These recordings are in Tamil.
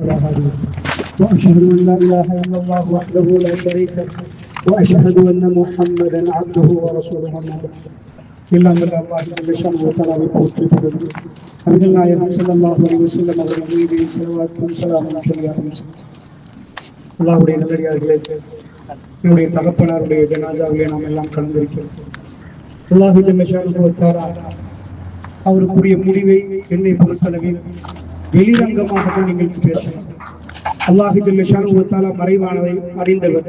إلى هذه وأشهد أن لا إله إلا الله وحده لا شريك له وأشهد أن محمدا عبده ورسوله أما بعد إلا من الله جل شأنه وتعالى بقوته أبي நாயகம் ஸல்லல்லாஹு அலைஹி வஸல்லம் அவர்கள் மீது ஸலவாத்தும் ஸலாமும் சொல்லியார்கள். அல்லாஹ்வுடைய நல்லடியார்களே, என்னுடைய தகப்பனாருடைய ஜனாசாவிலே நாம் எல்லாம் கலந்திருக்கிறோம். அல்லாஹ் ஜல்ல ஷானுஹு வ தஆலா அவருக்குரிய முடிவை என்னை பொறுத்தளவில் வெளிரங்கமாக தான் நீங்கள் பேசலாம். அல்லாஹ் ஜல்ல ஷானுஹு வ தஆலா மறைவானதை அறிந்தவர்.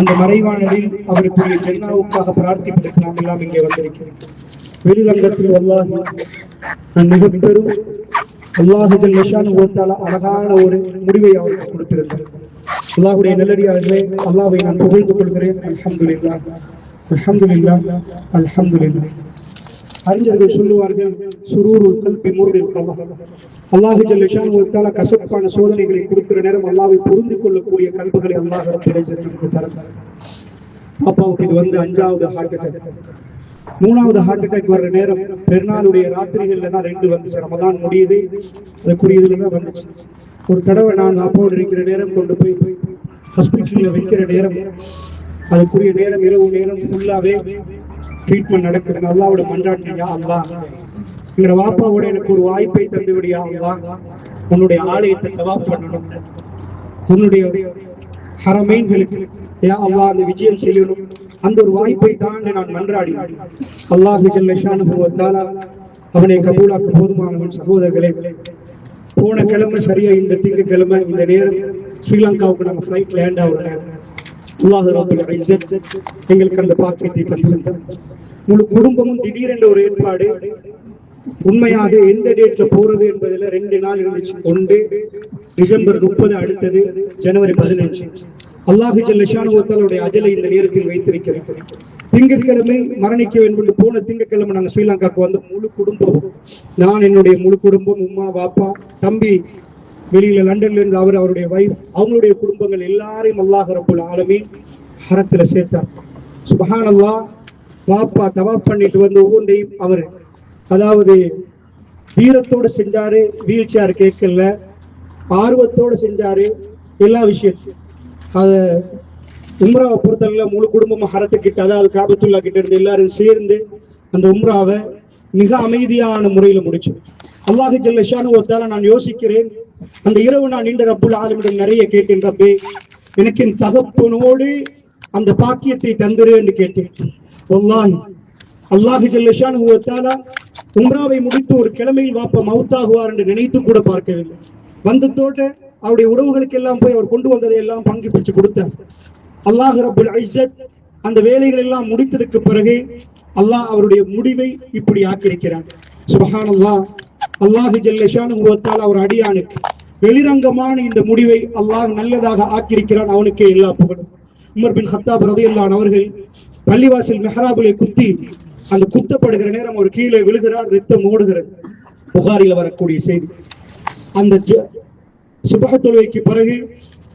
அந்த மறைவானதில் அவருக்குரிய ஜன்னாவுக்காக பிரார்த்திப்பதற்கு நாம் எல்லாம் இங்கே வந்திருக்கிறோம். வெளிரங்கத்தில் அல்லாஹ் மிக பெரும் அல்லாஹ் ஜல்ல ஷானுஹு வ தஆலா அழகான ஒரு முடிவை அவருக்கு கொடுத்திருந்தார். அல்லாஹ்வுடைய நல்லடியார்களே, அல்லாஹ்வை நான் புகழ்ந்து கொள்கிறேன். அல்ஹம்துலில்லாஹ் அல்ஹம்துலில்லாஹ் அல்ஹம்துலில்லாஹ். அறிஞர்கள் சொல்லுவார்கள், சுரூருல் கல்பி முர்ரில் கல்ப். அல்லாஹ் ஜல்ல ஷானுஹு வ தஆலா கசப்பான சோதனைகளை கொடுக்கிற நேரம் அல்லாஹ்வை புரிந்து கொள்ளக்கூடிய கல்புகளை அல்லாஹ் ரப்பல் இஸ்ஸத் நமக்கு தருகிறார். பாப்பாவுக்கு இது வந்து 5வது ஹார்ட் அட்டாக். 3வது ஹார்ட் அட்டாக் வர்ற நேரம் பெருநாளுடைய ராத்திரிகள்ல தான் 2 வந்துச்சு. ரமதான் முடியுது, அதுக்குரியதுல தான் வந்துச்சு. ஒரு தடவை நான் அப்பாவோடு இருக்கிற நேரம் கொண்டு போய் ஹாஸ்பிட்டலில் வைக்கிற நேரம், அதுக்குரிய நேரம் இரவு நேரம் ஃபுல்லாவே ட்ரீட்மெண்ட் நடக்குது. அல்லாஹ்வோட மன்றாட்டியா, அல்லாஹ் எங்களோட வாப்பாவோட எனக்கு ஒரு வாய்ப்பை தந்து விடியா அல்லாஹ், உன்னுடைய ஆலயத்தை தவாப் பண்ணணும், உன்னுடைய ஹரமைன்களுக்கு யா அல்லாஹ் அந்த விஜயம் செய்யணும், அந்த ஒரு வாய்ப்பை தாண்டி நான் மன்றாடினேன். அல்லாஹ் ஜல்ல ஷானுஹு வ தஆலா அவனை கபூலாக்க போதுமானவன். சகோதரர்களே, போன கிழமை சரியா இந்த திங்கட்கிழமை இந்த நேரம் ஸ்ரீலங்காவுக்கு நம்ம ஃபிளைட் லேண்ட் ஆகிற நேரம் அல்லாஹ் ரப்பல் இஸ்ஸத் எங்களுக்கு அந்த பாக்கியத்தை தந்திருந்தார். முழு குடும்பமும் திடீரென்ற ஒரு ஏற்பாடு. உண்மையாக எந்த டேட்ல போறது என்பதில் 2 நாள் இருந்துச்சு. ஒன்று டிசம்பர் 30, அடுத்தது ஜனவரி 15. அல்லாஹ் ஜல்ல ஷானுஹு வ தஆலாவுடைய அஜலை இந்த நேரத்தில் வைத்திருக்கிறார். திங்கட்கிழமை மரணிக்க வேண்டும். போன திங்கட்கிழமை நாங்கள் ஸ்ரீலங்காவுக்கு வந்து முழு குடும்பம், நான் என்னுடைய முழு குடும்பம், உம்மா பாப்பா தம்பி வெளியில லண்டன்ல இருந்து அவருடைய வைஃப், அவங்களுடைய குடும்பங்கள் எல்லாரையும் அல்லாஹ் ரப்பல் ஆலமீன் ஹரத்துல சேர்த்தார். சுப்ஹானல்லாஹ். பாப்பா தவாப் பண்ணிட்டு வந்து ஒவ்வொன்றையும் அவர் அதாவது வீரத்தோடு செஞ்சாரு. வீல் சேர் கேட்கல, ஆர்வத்தோடு செஞ்சாரு எல்லா விஷயத்தையும். அத உம்ராவை பொறுத்தவரை முழு குடும்பமா ஹரத்துக்கிட்ட, அதாவது காபத்துல்லா கிட்ட இருந்து எல்லாரும் சேர்ந்து அந்த உம்ராவை மிக அமைதியான முறையில முடிச்சோம். அல்லாஹ் ஜல்ல ஷானுஹு வ தஆலா, நான் யோசிக்கிறேன், அந்த இரவு நான் நீண்ட ரப்புல் ஆலமீனிடம் நிறைய கேட்டேன். ரப்பே, எனக்கு என் தகப்பனோடு அந்த பாக்கியத்தை தந்திரு என்று கேட்டேன். வல்லாஹி அல்லாஹ் ஜல்ல ஷானுஹு வ தஆலா உம்ராவை முடித்து ஒரு கிழமையில் வாப்பா மவுத்தாகுவார் என்று நினைத்து கூட பார்க்கவில்லை. வந்ததோட அவருடைய உறவுகளுக்கு எல்லாம் போய் அவர் கொண்டு வந்ததை எல்லாம் பங்கு பிடிச்சு கொடுத்தார். அல்லாஹ் ரப்பல் இஸ்ஸத் அந்த வேலைகள் எல்லாம் முடித்ததுக்கு பிறகு அல்லாஹ் அவருடைய முடிவை இப்படி ஆக்கியிருக்கிறான். சுப்ஹானல்லாஹ். அல்லாஹ் ஜல்ல ஷானுஹு வ தஆலா ஒரு அடியானுக்கு வெளிரங்கமான இந்த முடிவை அல்லாஹ் நல்லதாக ஆக்கியிருக்கிறான். அவனுக்கே எல்லா புகழும். உமர் பின் கத்தாப் ரலியல்லாஹு அன்ஹு அவர்கள் பள்ளிவாசல் மெஹ்ராபிலே குத்தி அந்த குத்தப்படுகிற நேரம் ஒரு கீழே விழுகிறார், ரத்தம் ஓடுகிறது. புகாரில வரக்கூடிய செய்தி. அந்த சுபஹ தொழுகைக்கு பிறகு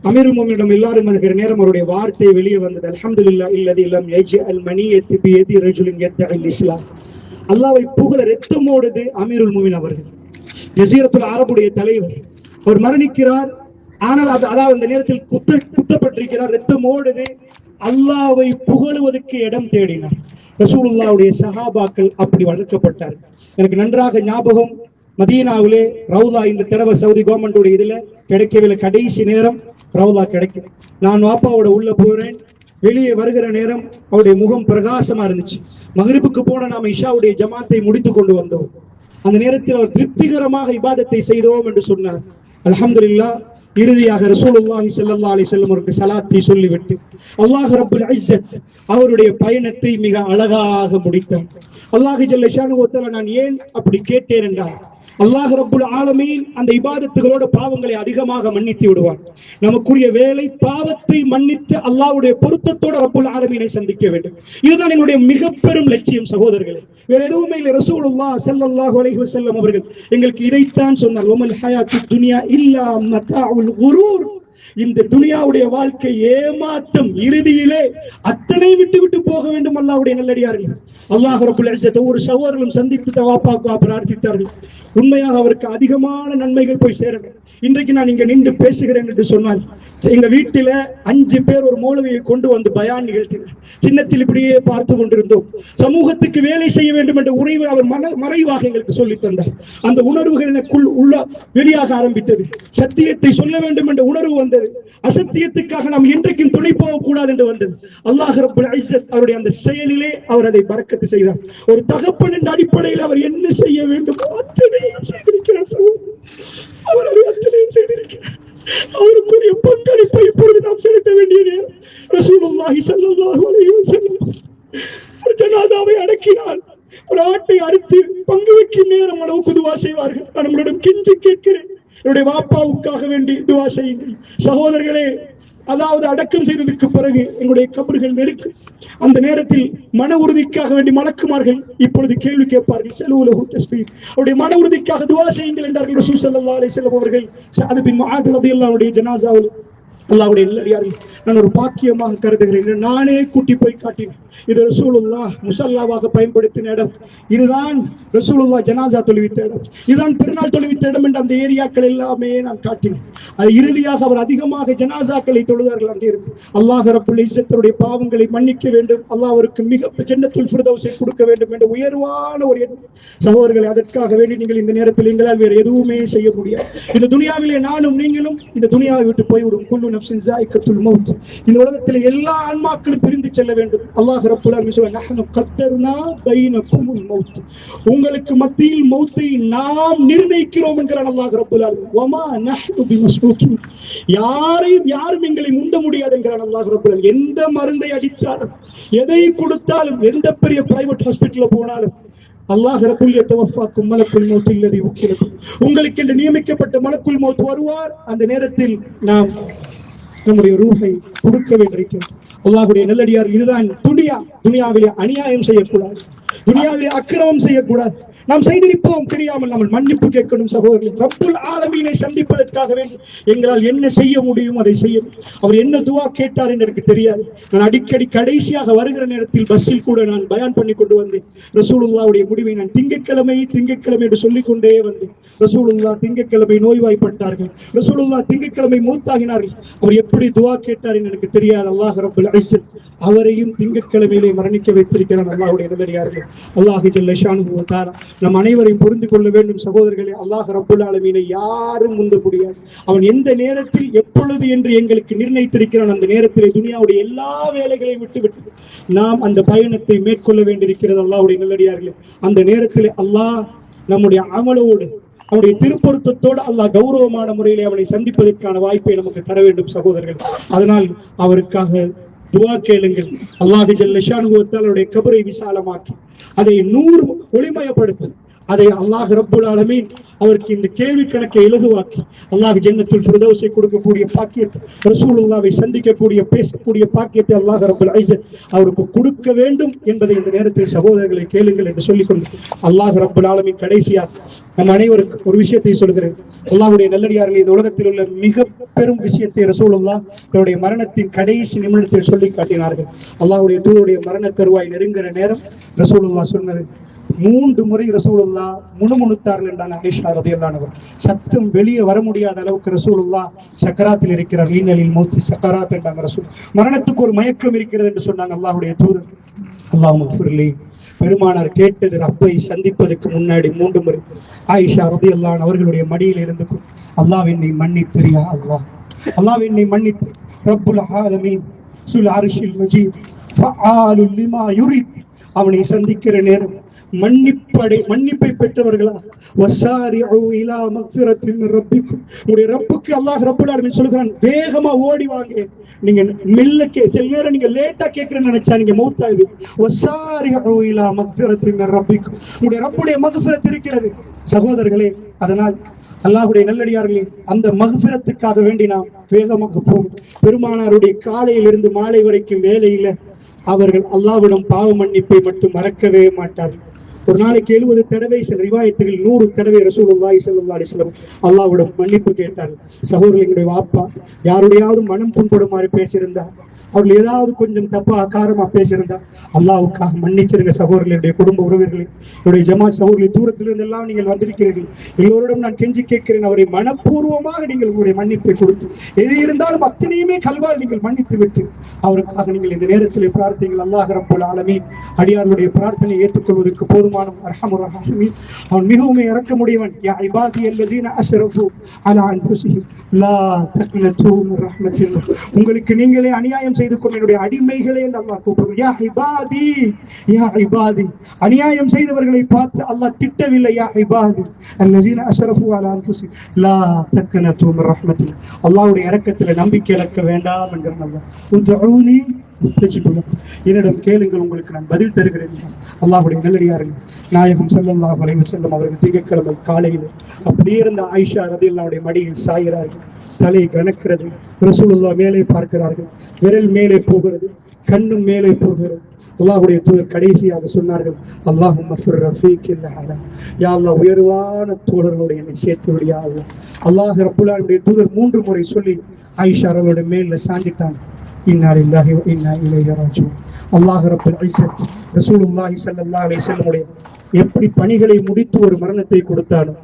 அமீருல் முஃமினீனிடம் எல்லாரும் இருக்கிற நேரம் அவருடைய வார்த்தை வெளியே வந்தது, அல்ஹம்துலில்லாஹ் இல்லதி லம் யஜ்அல் மனியத்தி பியதி ரஜுலின் யத்தஇல் இஸ்லாம். அல்லாஹ்வை புகழ ரத்தம் ஓடுது அமீருல் முஃமினீன் அவர்கள், ஜஸீரத்துல் அரபுடைய தலைவர். அவர் மரணிக்கிறார். ஆனால் அதாவது அந்த நேரத்தில் குத்தப்பட்டிருக்கிறார், ரத்தம் ஓடுது. அல்லாஹ்வை புகழுவதற்கு இடம் தேடினார். ரசூலுல்லாஹ்வுடைய சஹாபாக்கள் அப்படி வளர்க்கப்பட்டார். எனக்கு நன்றாக ஞாபகம், மதீனாவிலே ரவுலா இந்த தடவை சவுதி கவர்மெண்டோட இதுல கிடைக்கவில்லை. கடைசி நேரம் ரவுலா கிடைக்கும். நான் வாப்பாவோட உள்ள போறேன். வெளியே வருகிற நேரம் அவருடைய முகம் பிரகாசமா இருந்துச்சு. மக்ரிபுக்கு போன நாம இஷாவுடைய ஜமாத்தை முடித்து கொண்டு வந்தோம். அந்த நேரத்தில் அவர் திருப்திகரமாக இபாதத்தை செய்தோம் என்று சொன்னார். அல்ஹம்துலில்லாஹ். இறுதியாக ரசூலுல்லாஹி ஸல்லல்லாஹு அலைஹி வஸல்லம் அவருக்கு ஸலாத்தை சொல்லிவிட்டு அல்லாஹ் ரப்பல் இஸ்ஸத் அவருடைய பயணத்தை மிக அழகாக முடித்தார். அல்லாஹ் ஜல்ல ஷானுஹு வ தஆலா, நான் ஏன் அப்படி கேட்டேன் என்றால், அல்லாஹ் ரப்புல் ஆலமீன் அந்த இபாதத்துகளோட பாவங்களை அதிகமாக மன்னித்து விடுவார். நமக்குரிய வேலை பாவத்தை மன்னித்து அல்லாஹ்வுடைய பொருத்தத்தோட ரப்புல் ஆலமீனை சந்திக்க வேண்டும். இதுதான் என்னுடைய மிக பெரும் லட்சியம் சகோதரர்களே. வேற எதுவுமே இல்லை. ரசூலுல்லாஹ் ஸல்லல்லாஹு அலைஹி வஸல்லம் அவர்கள் எங்களுக்கு இதைத்தான் சொன்னார், வமல் ஹயாத்துத் துன்யா இல்லா மதாஉல் குரூர். இந்த துனியாவுடைய வாழ்க்கை ஏமாத்தம், இறுதியிலே அத்தனை விட்டு விட்டு போக வேண்டும். அல்லாஹ்வுடைய நல்லடியார்கள், அல்லாஹ் ரப்பல் இஸ்ஸத் ஒவ்வொரு சகோதரர்களும் சந்தித்து தவாப்பாக பிரார்த்தித்தார்கள். உண்மையாக அவருக்கு அதிகமான நன்மைகள் போய் சேரணும். இன்றைக்கு நான் இங்க நின்று பேசுகிறேன் என்று சொன்னால், எங்க வீட்டில 5 பேர் ஒரு மௌலவியை கொண்டு வந்து பயான் நிகழ்த்தினார். சின்னத்தில் இப்படியே பார்த்து கொண்டிருந்தோம். சமூகத்துக்கு வேலை செய்ய வேண்டும் என்ற உணர்வு அவர் மறைவாக எங்களுக்கு சொல்லி தந்தார். அந்த உணர்வுகள் எனக்குள் உள்ள வெளியாக ஆரம்பித்தது. சத்தியத்தை சொல்ல வேண்டும் என்ற உணர்வு வந்தது. அசத்தியத்துக்காக நாம் என்றைக்கும் துணை போகக்கூடாது என்று வந்தது. அல்லாஹ் ரப்பல் இஸ்ஸத் அவருடைய அந்த செயலிலே அவர் அதை பரக்கத்து செய்தார். ஒரு தகப்பன் என்ற அடிப்படையில் அவர் என்ன செய்ய வேண்டும் அத்தனையும் செய்திருக்கிறார். அவர் அதை அத்தனையும் செய்திருக்கிறார். அவருக்குரிய பங்களிப்பை இப்பொழுது நாம் செலுத்த வேண்டிய நேரம். ரசூலுல்லாஹி ஸல்லல்லாஹு அலைஹி வஸல்லம் ஒரு ஜனாசாவை அடக்கினால் ஒரு ஆட்டை அறுத்து பங்கு வைக்கும் நேரம் அளவுக்கு துவா செய்வார்கள். நான் உங்களிடம் கெஞ்சி கேட்கிறேன், என்னுடைய வாப்பாவுக்காக வேண்டி துவா செய்யுங்கள். சகோதரர்களே, அதாவது அடக்கம் செய்ததற்கு பிறகு எங்களுடைய கபர்கள் நெருக்கு. அந்த நேரத்தில் மன உறுதிக்காக வேண்டி மலக்குமார்கள் இப்பொழுது கேள்வி கேட்பார்கள். ஸல்லல்லாஹு தஸ்பீஹ், அவருடைய மன உறுதிக்காக துஆ செய்யுங்கள் என்றார்கள் ரசூல் ஸல்லல்லாஹு அலைஹி வஸல்லம் அவர்கள். சஅத் பின் முஆத் ரலியல்லாஹு அன்ஹு ஜனாசாவில் அல்லாஹ்வுடைய நல்லடியார்கள் நான் ஒரு பாக்கியமாக கருதுகிறேன். நானே கூட்டி போய் காட்டினேன். இது ரசூலுல்லாஹ் முஸல்லாவாக பயன்படுத்தின இடம், இதுதான் ரசூலுல்லாஹ் ஜனாசா தொழுவித்த இடம், இதுதான் பெருநாள் தொழுவித்த இடம் என்று அந்த ஏரியாக்கள் எல்லாமே நான் காட்டினேன். அது இறுதியாக அவர் அதிகமாக ஜனாசாக்களை தொழுதார்கள். அங்கே இருந்து அல்லாஹ் ரப்பல் இஸ்ஸத்துடைய பாவங்களை மன்னிக்க வேண்டும், அல்லாஹ் அவருக்கு மிக ஜன்னத்துல் ஃபிர்தௌஸை கொடுக்க வேண்டும் என்ற உயர்வான ஒரு எண்ணம். சகோதரர்களே, அதற்காக வேண்டி நீங்கள் இந்த நேரத்தில் எங்களால் வேறு எதுவுமே செய்ய முடியாது. இந்த துனியாவிலே நானும் நீங்களும் இந்த துனியாவை விட்டு போய்விடும். குல்லு நஃப்ஸின் ஸாயிகத்துல் மௌத். இந்த உலகத்தில் எல்லா ஆன்மாக்களும் பிரிந்து செல்ல வேண்டும். அல்லாஹ் ரப்பல் ஆலமீன் சொல்றார், நஹ்னு கத்தர்னா பைனகுமுல் மௌத். உங்களுக்கு மத்தியில் மௌத்தை நாம் நிர்ணயிக்கிறோம் என்கிறான் அல்லாஹ் ரப்பல் ஆலமீன். வமா நஹ்னு பிமஸ்பூகின். யாரும் எங்களை முந்த முடியாது என்கிறான் அல்லாஹ் ரப்பல் ஆலமீன். எந்த மருந்தை அடித்தாலும், எதை கொடுத்தாலும், எந்த பெரிய பிரைவேட் ஹாஸ்பிட்டல்ல போனாலும் அல்லாஹ் ரப்புல் யதவஃபாக்கும் மலக்குல் மௌத் அல்லதி வக்கிலக்கும். உங்களுக்கு என்று நியமிக்கப்பட்ட மலக்குல் மௌத் வருவார். அந்த நேரத்தில் நாம் நம்முடைய ரூஹை கொடுக்க வேண்டியிருக்கிறோம். அல்லாஹ்வுடைய நல்லடியார், இதுதான் துனியாவிலே அநியாயம் செய்யக்கூடாது, துனியாவிலே அக்கிரமம் செய்யக்கூடாது. நாம் செய்திருப்போம் தெரியாமல் நம்ம மன்னிப்பு கேட்கணும். சகோதரர்கள், ரப்புல் ஆலமீனை சந்திப்பதற்காக வேண்டும் எங்களால் என்ன செய்ய முடியும் அதை செய்ய. அவர் என்ன துவா கேட்டார் என்று எனக்கு தெரியாது. நான் அடிக்கடி கடைசியாக வருகிற நேரத்தில் பஸ்ஸில் கூட நான் பயான் பண்ணி கொண்டு வந்தேன். ரசூலுல்லாஹ்வுடைய முடிவை நான் திங்கட்கிழமை என்று சொல்லிக் கொண்டே வந்தேன். ரசூலுல்லாஹ் திங்கட்கிழமை நோய்வாய்ப்பட்டார்கள், ரசூலுல்லாஹ் திங்கட்கிழமை மூத்தாகினார்கள். அவர் எப்படி துவா கேட்டார் என்று எனக்கு தெரியாது. அல்லாஹ் ரப்பல் இஸ்ஸத் அவரையும் திங்கட்கிழமையிலே மரணிக்க வைத்திருக்கிறான். அல்லாஹ்வுடைய நல்லடியார்களே, அல்லாஹ் ஜல்ல ஷானுஹு வ தஆலா நம் அனைவரையும் புரிந்து கொள்ள வேண்டும். சகோதரர்களே, அல்லாஹ் ரப்புல் ஆலமீனை யாரும் முந்த முடியாது. அவன் எந்த நேரத்தில் எப்பொழுது என்று எங்களுக்கு நிர்ணயித்திருக்கிறான். அந்த நேரத்தில் துனியாவுடைய எல்லா வேலைகளையும் விட்டுவிட்டு நாம் அந்த பயணத்தை மேற்கொள்ள வேண்டியிருக்கிறது. அல்லாஹ்வுடைய நல்லடியார்களே, அந்த நேரத்தில் அல்லாஹ் நம்முடைய அமலோடு அவனுடைய திருப்பொருத்தத்தோடு அல்லாஹ் கௌரவமான முறையிலே அவனை சந்திப்பதற்கான வாய்ப்பை நமக்கு தர வேண்டும் சகோதரர்கள். அதனால் அவருக்காக துவா கேளுங்கள். அல்லாஹ் ஜல்ல ஷானுஹு வ தஆலாவுடைய கபரை விசாலமாக்கி அதை 100 ஒளிமயப்படுத்தி அதை அல்லாஹ் ரப்புல் ஆலமீன் அவருக்கு இந்த கேள்வி கணக்கை இலகுவாக்கி அல்லாஹ் ஜன்னத்துல் ஃபிர்தௌஸை கொடுக்கக்கூடிய பாக்கியத்தை, ரசூலுல்லாஹ்வை சந்திக்கக்கூடிய பேசக்கூடிய பாக்கியத்தை அல்லாஹ் ரப்புல் இஸ்ஸத் அவருக்கு கொடுக்க வேண்டும் என்பதை இந்த நேரத்தில் சகோதரர்களை கேளுங்கள் என்று சொல்லிக்கொண்டு அல்லாஹ் ரப்புல் ஆலமீன் கடைசியாக நம் அனைவருக்கும் ஒரு விஷயத்தை சொல்கிறேன். அல்லாஹ்வுடைய நல்லடியார்கள், இந்த உலகத்தில் உள்ள மிக பெரும் விஷயத்தை ரசூலுல்லாஹ் தன்னுடைய மரணத்தின் கடைசி நிமிடத்தில் சொல்லி காட்டினார்கள். அல்லாஹ்வுடைய தூதருடைய மரண தருவாய் நெருங்குற நேரம் ரசூலுல்லாஹ் சொன்னது 3 முறை ரசூலுல்லாஹ் முணுமுணுத்தார்கள் என்றாங்க ஆயிஷா ரலியல்லாஹு அன்ஹா. சத்தம் வெளியே வர முடியாத அளவுக்கு ரசூலுல்லாஹ் சக்கராத்தில் இருக்கிறார். ஈனலில் மௌத்தி சக்கராத் என்றாங்க ரசூல். மரணத்துக்கு ஒரு மயக்கம் இருக்கிறது என்று சொன்னாங்க அல்லாஹ்வுடைய தூதர். அல்லாஹ்வும்மக்ஃபிர்லி. பெருமானார் கேட்டது ரப்பை சந்திப்பதற்கு முன்னாடி 3 முறை ஆயிஷா ரலியல்லாஹு அன்ஹா அவர்களுடைய மடியில் இருந்து அல்லாஹ் என்னை மன்னித்திரியா, அல்லாஹ் என்னை மன்னித்து. ரப்புல் ஆலமீன் சுல் அர்ஷில் மஜீத் ஃபஆலுல் லிமா யுரித். அவனை சந்திக்கிற நேரம் மன்னிப்பை பெற்றவர்களா வஸாரிஉ இலா மக்ஃபிரத்தின் மின் ரப்பிக்கும். உங்களுடைய ரப்புக்கு அல்லாஹ் ரப்புல் ஆலமீன் சொல்கிறான், வேகமா ஓடி வாங்க. நீங்க மெல்ல சில நேரம் நீங்க லேட்டா கேட்கறேன்னு நினைச்சா நீங்க மௌத்தாயிரு. வஸாரிஉ இலா மக்ஃபிரத்தின் மின் ரப்பிக்கும். உங்களுடைய ரப்புடைய மக்ஃபிரத் இருக்கிறது சகோதரர்களே. அதனால் அல்லாஹ்வுடைய நல்லடியார்களே, அந்த மக்ஃபிரத்துக்காக வேண்டி நாம் வேகமாக போகும். பெருமானாருடைய காலையில் இருந்து மாலை வரைக்கும் வேலையில அவர்கள் அல்லாஹ்விடம் பாவ மன்னிப்பை மட்டும் மறக்கவே மாட்டார்கள். ஒரு நாளைக்கு 70 தடவை, சில ரிவாயத்துகள் 100 தடவை ரசூலுல்லாஹி ஸல்லல்லாஹு அலைஹி வஸல்லம் அல்லாஹ்விடம் மன்னிப்பு கேட்டார்கள். சகோதரர்களுடைய வாப்பா யாருடையாவது மனம் புண்படுமாறு பேசியிருந்தா, அவர்கள் ஏதாவது கொஞ்சம் தப்பா காரமா பேசியிருந்தா அல்லாஹ்வுக்காக மன்னிச்சிருங்க. சகோதரர்களுடைய குடும்ப உறவினர்களே, என்னுடைய ஜமாத் சகோதரர்களை தூரத்திலிருந்து எல்லாம் நீங்கள் வந்திருக்கிறீர்கள். எல்லோரிடம் நான் கெஞ்சி கேட்கிறேன், அவரை மனப்பூர்வமாக நீங்கள் உங்களுடைய மன்னிப்பை கொடுத்து, எது இருந்தாலும் அத்தனையுமே கல்வால் நீங்கள் மன்னித்து விட்டு அவருக்காக நீங்கள் இந்த நேரத்தில் பிரார்த்திங்கள். அல்லாஹ் ரப்பல் ஆலமீன் அடியாருடைய பிரார்த்தனை ஏற்றுக்கொள்வதற்கு போதுமான அர்ஹமுர் ரஹீம். அவன் மிகவும் இரக்கமுடையவன். யா இபாதி அல்லதீன அஸ்ரஃபு அலா அன்ஃபுஸிஹிம் லா தக்னது மின் ரஹ்மத்தில்லாஹ். உங்களுக்கு நீங்களே அநியாயம் செய்து கொண்ட என்னுடைய அடிமைகளே என்று அல்லாஹ் கூப்பிடுகிறார். யா இபாதி, யா இபாதி. அநியாயம் செய்தவர்களை பார்த்து அல்லாஹ் திட்டவில்லை. யா இபாதி அல்லதீன அஸ்ரஃபு அலா அன்ஃபுஸிஹிம் லா தக்னது மின் ரஹ்மத்தில்லாஹ். அல்லாஹ்வுடைய இரக்கத்தில் நம்பிக்கை இழக்க வேண்டாம் என்கிறார் அல்லாஹ். உதுஊனி என்னிடம் கேளுங்கள், உங்களுக்கு நான் பதில் தருகிறேன். அல்லாஹ்வுடைய நல்லடியார்கள் நாயகம் ஸல்லல்லாஹு அலைஹி வஸல்லம் அவர்கள் திங்கட்கிழமை காலையில் அப்படியே இருந்த ஆயிஷா ரலியல்லாஹு மடியில் சாய்கிறார்கள். தலை கணக்கிறது. ரசூலுல்லாஹ் மேலே பார்க்கிறார்கள். விரல் மேலே போகிறது, கண்ணும் மேலே போகிறது. அல்லாஹ்வுடைய தூதர் கடைசியாக சொன்னார்கள், அல்லாஹும்ம ஃபிர் ரஃபீக்கில் அலா. யா அல்லாஹ், உயர்வான தோழர்களுடைய என்னை சேர்த்து விடு யா அல்லாஹ். அல்லாஹ் ரப்புல் ஆலமீனுடைய தூதர் 3 முறை சொல்லி ஆயிஷா ரலியல்லாஹு மேல சாஞ்சிட்டாங்க. இன்னா லில்லாஹி வ இன்னா இலைஹி ராஜிஊன். அல்லாஹ் ரப்பல் இஸ்ஸத் ரசூலுல்லாஹி ஸல்லல்லாஹு அலைஹி வஸல்லம் எப்படி பணிகளை முடித்து ஒரு மரணத்தை கொடுத்தாலும்,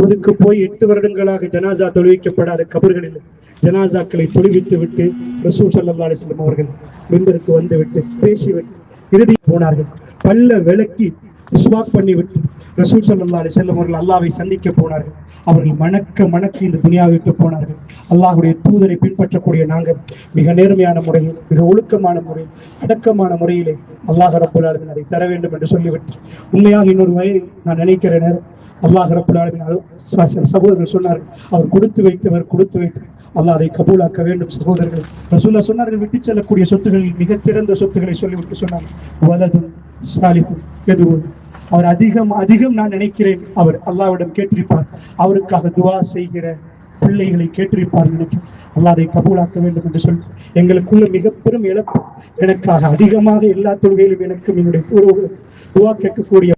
ஒதுக்கு போய் 8 வருடங்களாக ஜனாசா தொழுவிக்கப்படாத கபர்களில் ஜனாசாக்களை தொழுவித்து விட்டு ரசூல் ஸல்லல்லாஹு அலைஹி வஸல்லம் அவர்கள் மிம்பருக்கு வந்து விட்டு பேசிவிட்டு இறுதி போனார்கள். பல்ல விளக்கி இஸ்வாக் பண்ணிவிட்டு ரசூல் ஸல்லல்லாஹு அலைஹி வஸல்லம் அவர்கள் அல்லாஹ்வை சந்திக்க போனார்கள். அவர்கள் மணக்க இந்த துனியாவை விட்டு போனார்கள். அல்லாஹ்வுடைய தூதரை பின்பற்றக்கூடிய நாங்கள் மிக நேர்மையான முறையில், மிக ஒழுக்கமான முறையில், அடக்கமான முறையிலே அல்லாஹ் ரப்பல் ஆலமீன் அதை தர வேண்டும் என்று சொல்லிவிட்டு, உண்மையாக இன்னொரு வயதில் நான் நினைக்கிற நேரம் அல்லாஹ் ரப்பல் ஆலமீன் சகோதரர்கள் சொன்னார்கள், அவர் கொடுத்து வைத்தவர் அல்லாஹ் அதை கபூலாக்க வேண்டும். சகோதரர்கள் ரசூலுல்லாஹ் சொன்னார்கள், விட்டு செல்லக்கூடிய சொத்துகளில் மிக சிறந்த சொத்துக்களை சொல்லிவிட்டு சொன்னார்கள், வலதுன் சாலிஹுன் யதுஉன். அவர் அதிகம் நான் நினைக்கிறேன், அவர் அல்லாஹ்விடம் கேட்டிருப்பார், அவருக்காக துவா செய்கிற பிள்ளைகளை கேட்டிருப்பார் நினைக்கிறேன். அல்லாஹ் அதை கபூலாக்க வேண்டும் என்று சொல்லி எங்களுக்குள்ள மிக பெரும் இழப்பு. எனக்காக அதிகமாக எல்லா தொழுகையிலும் எனக்கும் என்னுடைய துவா கேட்கக்கூடிய